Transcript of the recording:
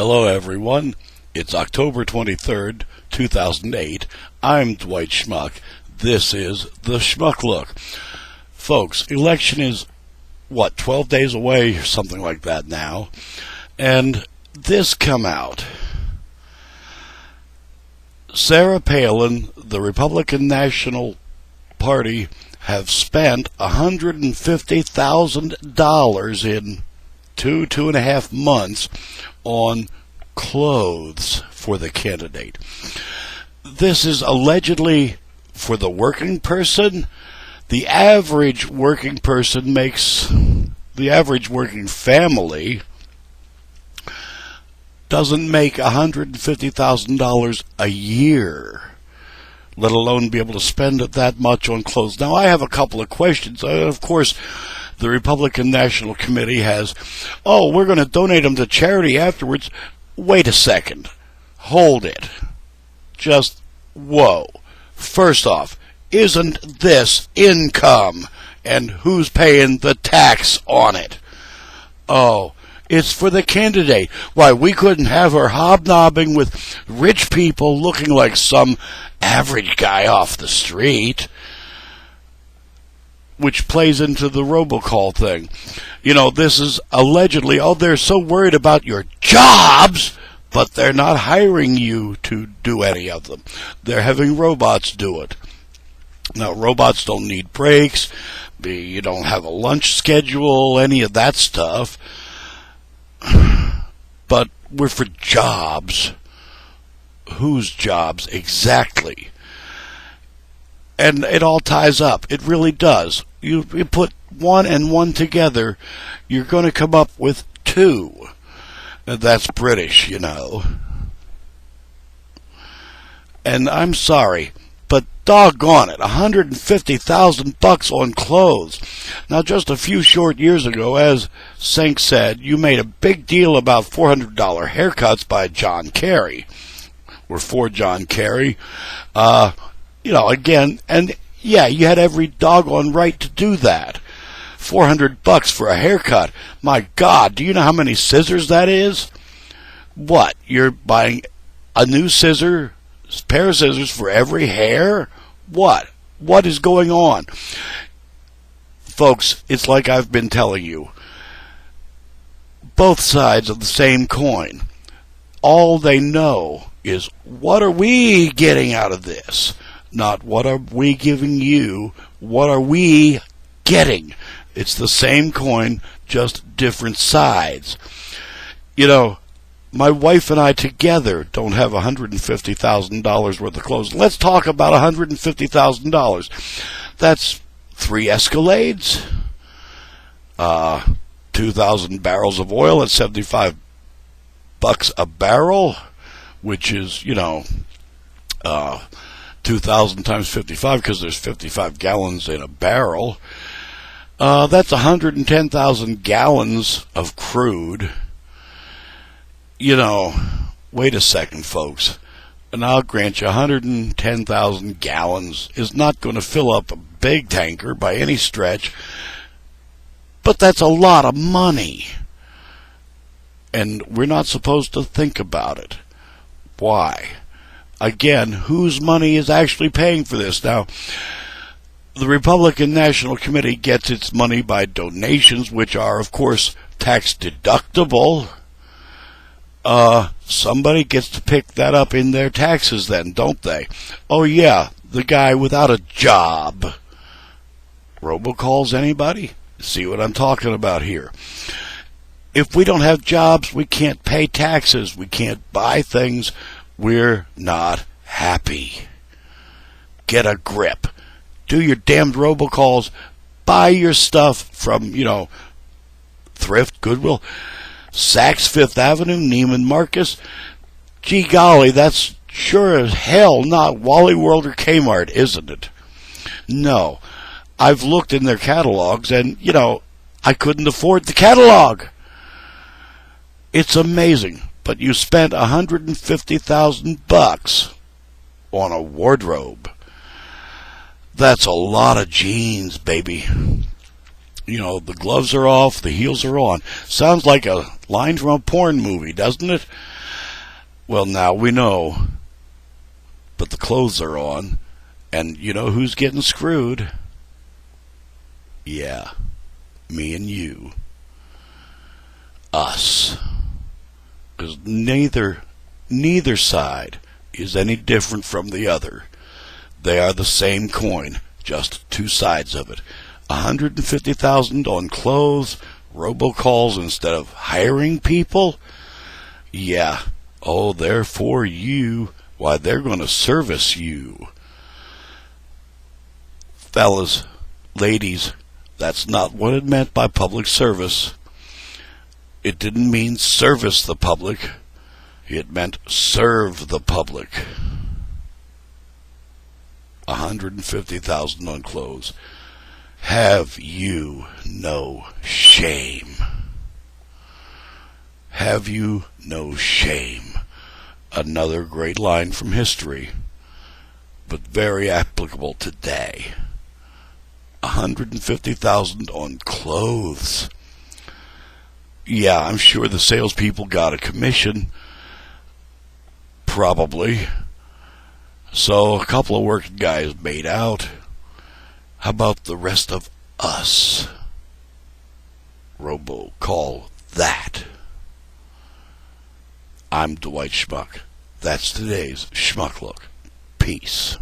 Hello everyone, it's October 23rd, 2008. I'm Dwight Schmuck. This is the Schmuck Look. Folks, election is, 12 days away or something like that now. And this come out. Sarah Palin, the Republican National Party, have spent $150,000 in two and a half months on clothes for the candidate. This is allegedly for the working person. The average working person the average working family doesn't make $150,000 a year, let alone be able to spend it that much on clothes. Now, I have a couple of questions. Of course, the Republican National Committee has, we're going to donate them to charity afterwards. Wait a second. Hold it. Just, whoa. First off, isn't this income? And who's paying the tax on it? Oh, it's for the candidate. Why, we couldn't have her hobnobbing with rich people looking like some average guy off the street. Which plays into the robocall thing. You know, this is allegedly, they're so worried about your jobs, but they're not hiring you to do any of them. They're having robots do it. Now, robots don't need breaks. You don't have a lunch schedule, any of that stuff. But we're for jobs. Whose jobs exactly? And it all ties up. It really does. You put one and one together, you're going to come up with two. And that's British, you know. And I'm sorry, but doggone it, $150,000 on clothes. Now, just a few short years ago, as Sink said, you made a big deal about $400 haircuts by John Kerry. We're for John Kerry. Again, and yeah, you had every doggone right to do that. $400 for a haircut. My God, do you know how many scissors that is? What? You're buying a new pair of scissors for every hair? What? What is going on? Folks, it's like I've been telling you. Both sides of the same coin. All they know is, what are we getting out of this? Not what are we giving you, what are we getting? It's the same coin, just different sides. You know, my wife and I together don't have $150,000 worth of clothes. Let's talk about $150,000. That's 3 Escalades, 2,000 barrels of oil at $75 a barrel, which is, 2,000 times 55, because there's 55 gallons in a barrel. That's 110,000 gallons of crude. Wait a second, folks. And I'll grant you 110,000 gallons is not going to fill up a big tanker by any stretch. But that's a lot of money. And we're not supposed to think about it. Why? Again, whose money is actually paying for this? Now, the Republican National Committee gets its money by donations, which are, of course, tax deductible. Somebody gets to pick that up in their taxes then, don't they? Oh, yeah, the guy without a job. Robocalls, anybody? See what I'm talking about here. If we don't have jobs, we can't pay taxes. We can't buy things. We're not happy. Get a grip. Do your damned robocalls. Buy your stuff from, Thrift, Goodwill, Saks Fifth Avenue, Nieman-Marcus. Gee golly, that's sure as hell not Wally World or Kmart, isn't it? No. I've looked in their catalogs and, I couldn't afford the catalog. It's amazing. But you spent $150,000 on a wardrobe. That's a lot of jeans, baby. The gloves are off, the heels are on. Sounds like a line from a porn movie, doesn't it? Well, now we know. But the clothes are on. And you know who's getting screwed? Yeah, me and you. Us. Because neither side is any different from the other. They are the same coin, just two sides of it. $150,000 on clothes, robocalls instead of hiring people? Yeah. Oh, they're for you. Why, they're going to service you. Fellas, ladies, that's not what it meant by public service. It didn't mean service the public. It meant serve the public. $150,000 on clothes. Have you no shame? Have you no shame? Another great line from history, but very applicable today. $150,000 on clothes. Yeah, I'm sure the salespeople got a commission. Probably. So a couple of working guys made out. How about the rest of us? Robocall that. I'm Dwight Schmuck. That's today's Schmuck Look. Peace.